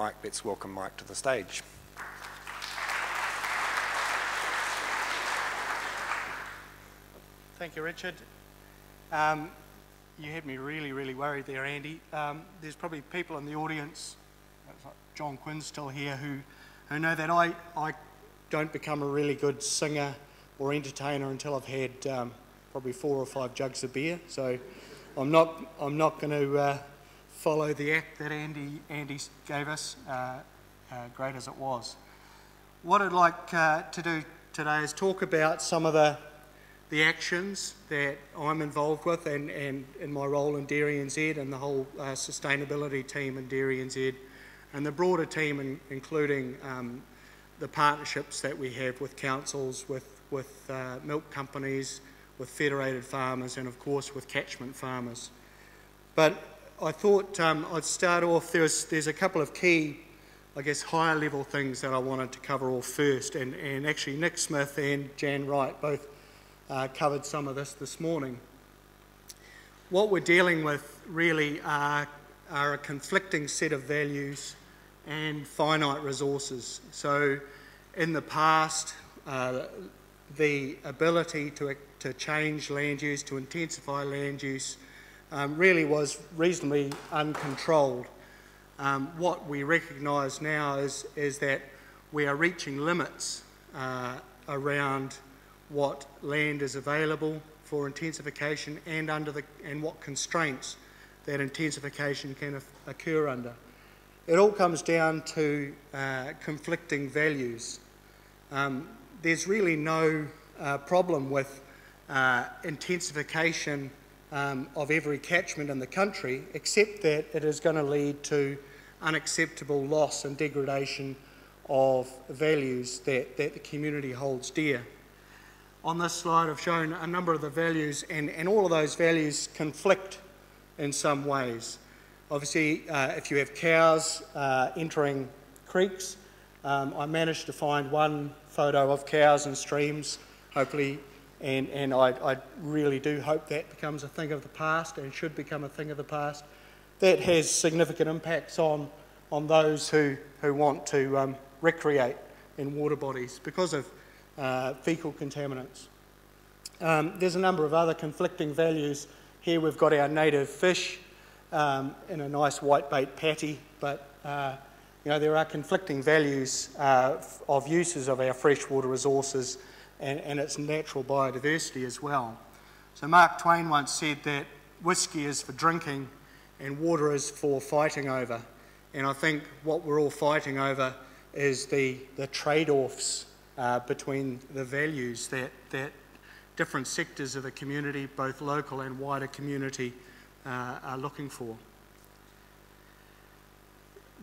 Mike, let's welcome Mike to the stage. Thank you, Richard. You had me really worried there, Andy. There's probably people in the audience, like John Quinn's still here, who know that I don't become a really good singer or entertainer until I've had probably 4 or 5 jugs of beer. So I'm not going to follow the act that Andy gave us, great as it was. What I'd like to do today is talk about some of the actions that I'm involved with and in my role in Dairy NZ and the whole sustainability team in Dairy NZ and the broader team, including the partnerships that we have with councils, with milk companies, with federated farmers, and of course with catchment farmers. But I thought I'd start off, there's a couple of key, I guess, higher level things that I wanted to cover off first, and actually Nick Smith and Jan Wright both covered some of this morning. What we're dealing with really are a conflicting set of values and finite resources. So in the past, the ability to change land use, to intensify land use, really was reasonably uncontrolled. What we recognise now is that we are reaching limits around what land is available for intensification and what constraints that intensification can occur under. It all comes down to conflicting values. There's really no problem with intensification of every catchment in the country, except that it is going to lead to unacceptable loss and degradation of values that the community holds dear. On this slide I've shown a number of the values, and all of those values conflict in some ways. Obviously, if you have cows entering creeks, I managed to find one photo of cows in streams, hopefully, and I really do hope that becomes a thing of the past and should become a thing of the past. That has significant impacts on those who want to recreate in water bodies because of fecal contaminants. There's a number of other conflicting values. Here we've got our native fish in a nice whitebait patty, but there are conflicting values of uses of our freshwater resources and its natural biodiversity as well. So Mark Twain once said that whiskey is for drinking and water is for fighting over, and I think what we're all fighting over is the trade-offs between the values that different sectors of the community, both local and wider community, are looking for.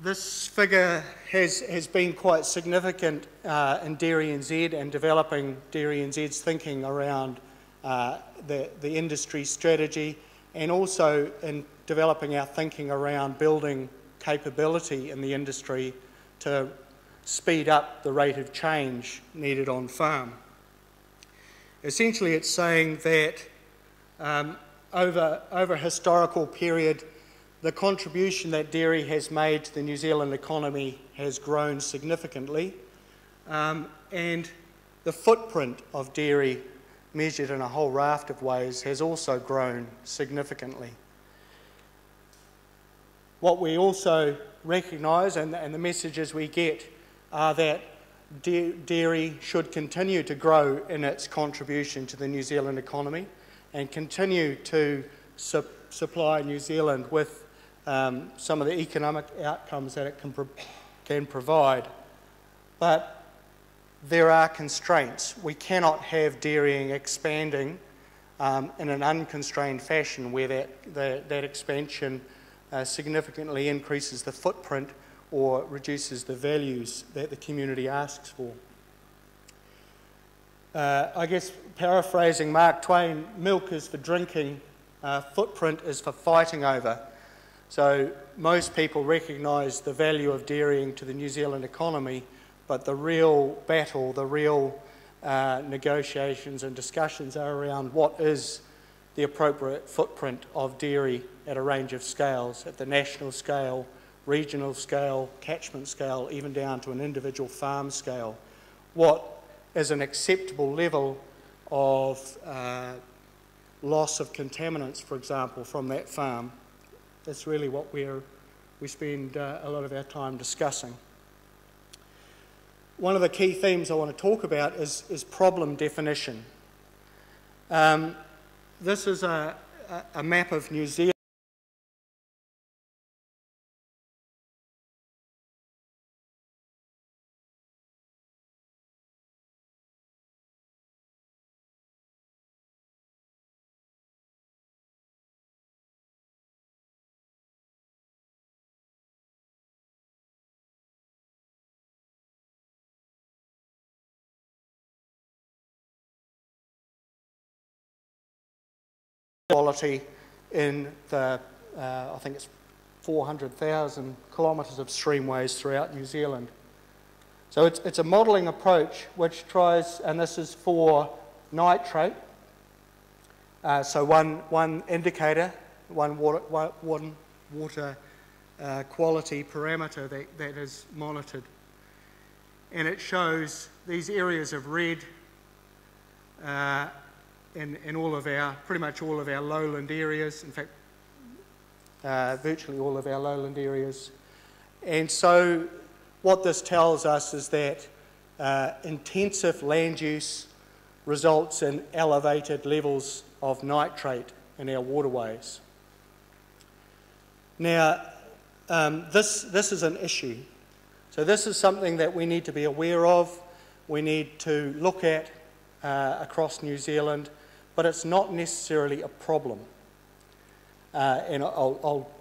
This figure has been quite significant in Dairy NZ and developing Dairy NZ's thinking around the industry strategy, and also in developing our thinking around building capability in the industry to speed up the rate of change needed on farm. Essentially, it's saying that over a historical period, the contribution that dairy has made to the New Zealand economy has grown significantly, and the footprint of dairy, measured in a whole raft of ways, has also grown significantly. What we also recognise, and the messages we get, are that dairy should continue to grow in its contribution to the New Zealand economy and continue to supply New Zealand with some of the economic outcomes that it can provide. But there are constraints. We cannot have dairying expanding in an unconstrained fashion where that expansion significantly increases the footprint or reduces the values that the community asks for. I guess paraphrasing Mark Twain, milk is for drinking, footprint is for fighting over. So most people recognise the value of dairying to the New Zealand economy, but the real battle, the real negotiations and discussions are around what is the appropriate footprint of dairy at a range of scales, at the national scale, regional scale, catchment scale, even down to an individual farm scale, what is an acceptable level of loss of contaminants, for example, from that farm. That's really what we spend a lot of our time discussing. One of the key themes I want to talk about is problem definition. This is a map of New Zealand. Quality in the, I think it's 400,000 kilometres of streamways throughout New Zealand. So it's a modelling approach which tries, and this is for nitrate, so one indicator, one water quality parameter that is monitored. And it shows these areas of red in all of our, pretty much all of our lowland areas, in fact, virtually all of our lowland areas. And so what this tells us is that intensive land use results in elevated levels of nitrate in our waterways. Now, this is an issue. So this is something that we need to be aware of, we need to look at across New Zealand, but it's not necessarily a problem. And I'll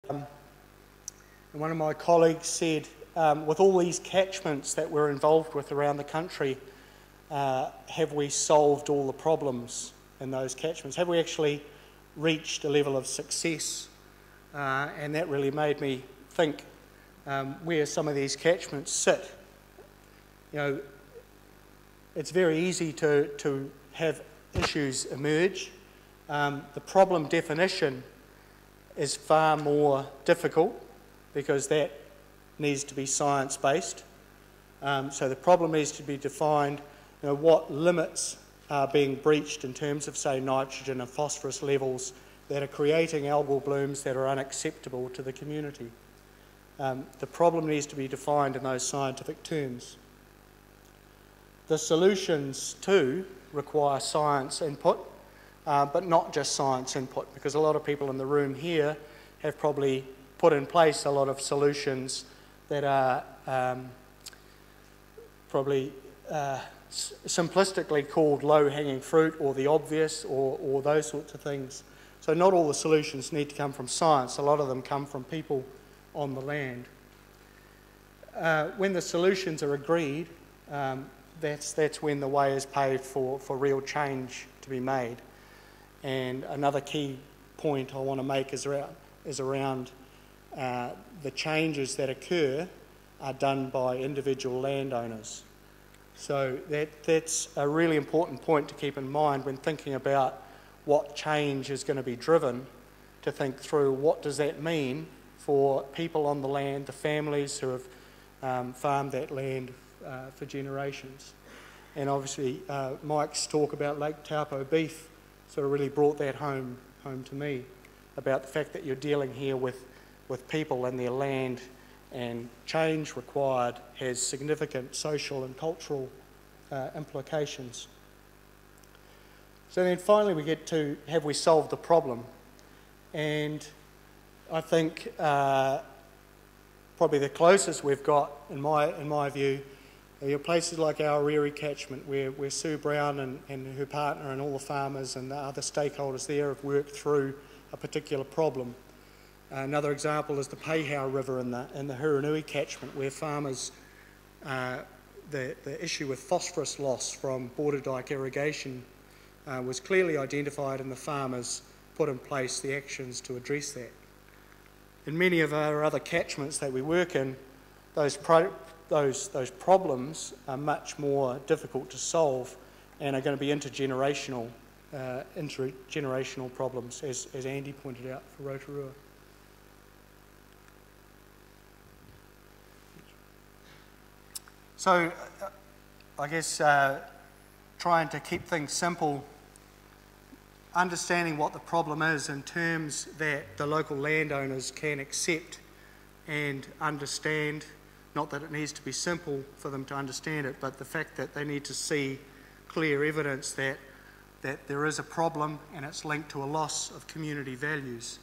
And one of my colleagues said, with all these catchments that we're involved with around the country, have we solved all the problems in those catchments? Have we actually reached a level of success? And that really made me think where some of these catchments sit. You know, it's very easy to have issues emerge. The problem definition is far more difficult because that needs to be science-based. So the problem needs to be defined, you know, what limits are being breached in terms of, say, nitrogen and phosphorus levels that are creating algal blooms that are unacceptable to the community. The problem needs to be defined in those scientific terms. The solutions, too, require science input, but not just science input, because a lot of people in the room here have probably put in place a lot of solutions that are probably simplistically called low-hanging fruit or the obvious or those sorts of things. So not all the solutions need to come from science. A lot of them come from people on the land. When the solutions are agreed, that's when the way is paved for real change to be made. And another key point I want to make is around the changes that occur are done by individual landowners. So that's a really important point to keep in mind when thinking about what change is going to be driven, to think through what does that mean for people on the land, the families who have farmed that land for generations. And obviously Mike's talk about Lake Taupo beef sort of really brought that home to me, about the fact that you're dealing here with people and their land, and change required has significant social and cultural implications. So then finally we get to, have we solved the problem? And I think probably the closest we've got, in my view, are places like our Aorere catchment, where Sue Brown and her partner and all the farmers and the other stakeholders there have worked through a particular problem. Another example is the Peihau River in the Hurunui catchment, where farmers, the issue with phosphorus loss from border dike irrigation was clearly identified, and the farmers put in place the actions to address that. In many of our other catchments that we work in, those problems are much more difficult to solve and are going to be intergenerational problems, as Andy pointed out for Rotorua. So I guess trying to keep things simple, understanding what the problem is in terms that the local landowners can accept and understand, not that it needs to be simple for them to understand it, but the fact that they need to see clear evidence that there is a problem and it's linked to a loss of community values.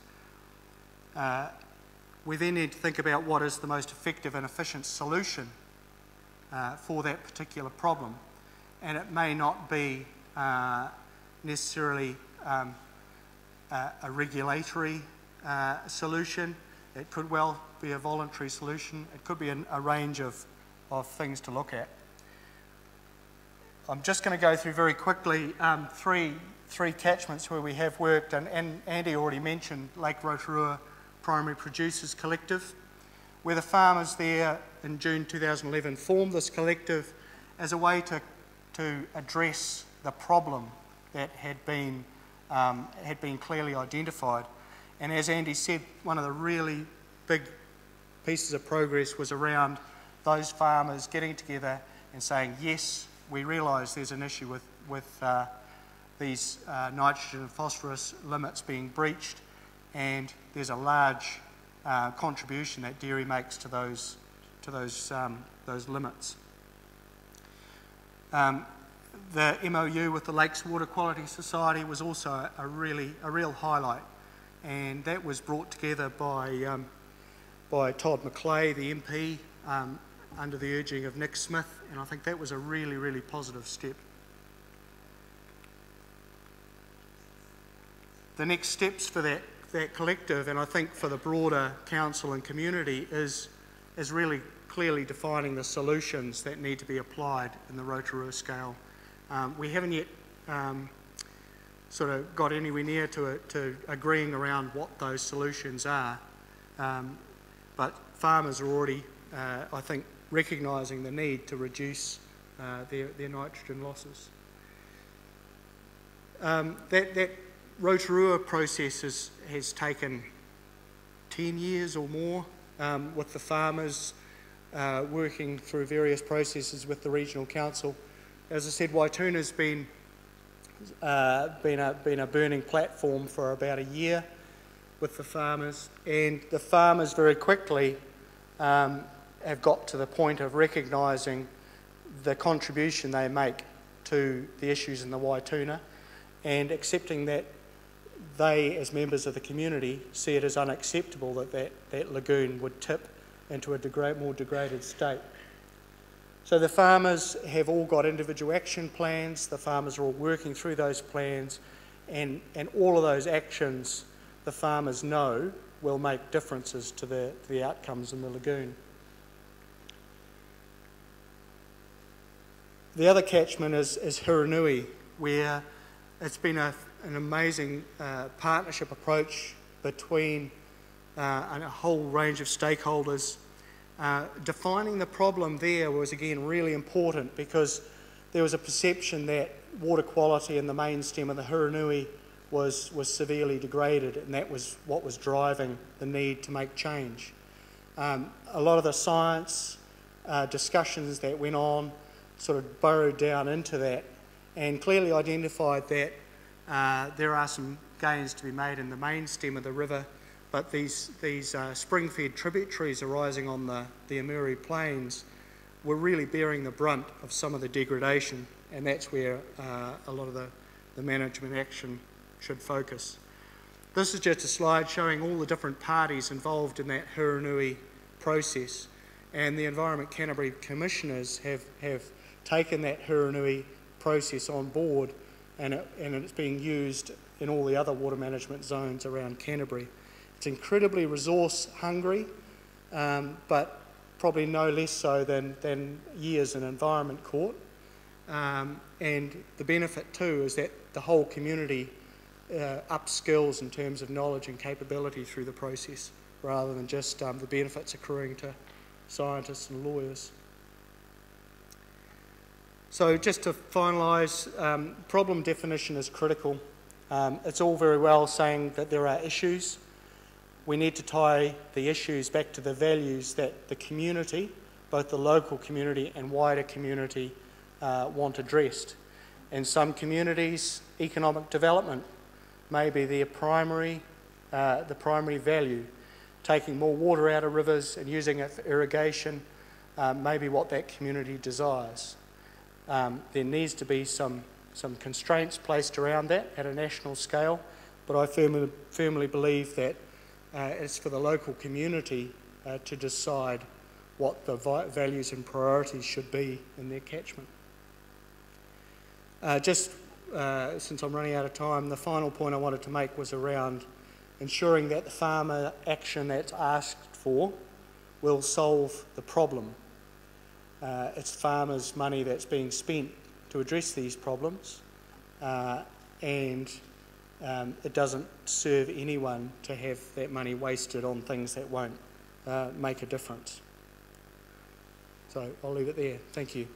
We then need to think about what is the most effective and efficient solution for that particular problem. And it may not be necessarily a regulatory solution. It could well be a voluntary solution. It could be a range of things to look at. I'm just going to go through very quickly three catchments where we have worked, and Andy already mentioned Lake Rotorua Primary Producers Collective, where the farmers there in June 2011 formed this collective as a way to address the problem that had been clearly identified. And as Andy said, one of the really big pieces of progress was around those farmers getting together and saying, yes, we realise there's an issue with these nitrogen and phosphorus limits being breached, and there's a large contribution that dairy makes to those limits. The MOU with the Lakes Water Quality Society was also a real highlight, and that was brought together by Todd McClay, the MP, under the urging of Nick Smith, and I think that was a really positive step. The next steps for that collective, and I think for the broader council and community, is really clearly defining the solutions that need to be applied in the Rotorua scale. We haven't yet sort of got anywhere near to agreeing around what those solutions are, but farmers are already, I think, recognising the need to reduce their nitrogen losses. That Rotorua process has taken 10 years or more, with the farmers working through various processes with the regional council. As I said, Waituna's been a burning platform for about a year with the farmers, and the farmers very quickly have got to the point of recognising the contribution they make to the issues in the Waituna, and accepting that they, as members of the community, see it as unacceptable that lagoon would tip into a more degraded state. So the farmers have all got individual action plans, the farmers are all working through those plans, and all of those actions the farmers know will make differences to the outcomes in the lagoon. The other catchment is Hiranui, where it's been an amazing partnership approach between a whole range of stakeholders. Defining the problem there was again really important, because there was a perception that water quality in the main stem of the Hiranui was severely degraded, and that was what was driving the need to make change. A lot of the science discussions that went on sort of burrowed down into that and clearly identified that there are some gains to be made in the main stem of the river, but these spring-fed tributaries arising on the Amuri Plains were really bearing the brunt of some of the degradation, and that's where a lot of the management action should focus. This is just a slide showing all the different parties involved in that Hiranui process, and the Environment Canterbury Commissioners have taken that Hiranui process on board, and it's being used in all the other water management zones around Canterbury. It's incredibly resource hungry, but probably no less so than years in Environment Court. And the benefit too is that the whole community upskills in terms of knowledge and capability through the process, rather than just the benefits accruing to scientists and lawyers. So just to finalise, problem definition is critical. It's all very well saying that there are issues. We need to tie the issues back to the values that the community, both the local community and wider community, want addressed. In some communities, economic development may be the primary value. Taking more water out of rivers and using it for irrigation may be what that community desires. There needs to be some constraints placed around that at a national scale, but I firmly believe that it's for the local community to decide what the values and priorities should be in their catchment. Since I'm running out of time, the final point I wanted to make was around ensuring that the farmer action that's asked for will solve the problem. It's farmers' money that's being spent to address these problems, and it doesn't serve anyone to have that money wasted on things that won't make a difference. So I'll leave it there. Thank you.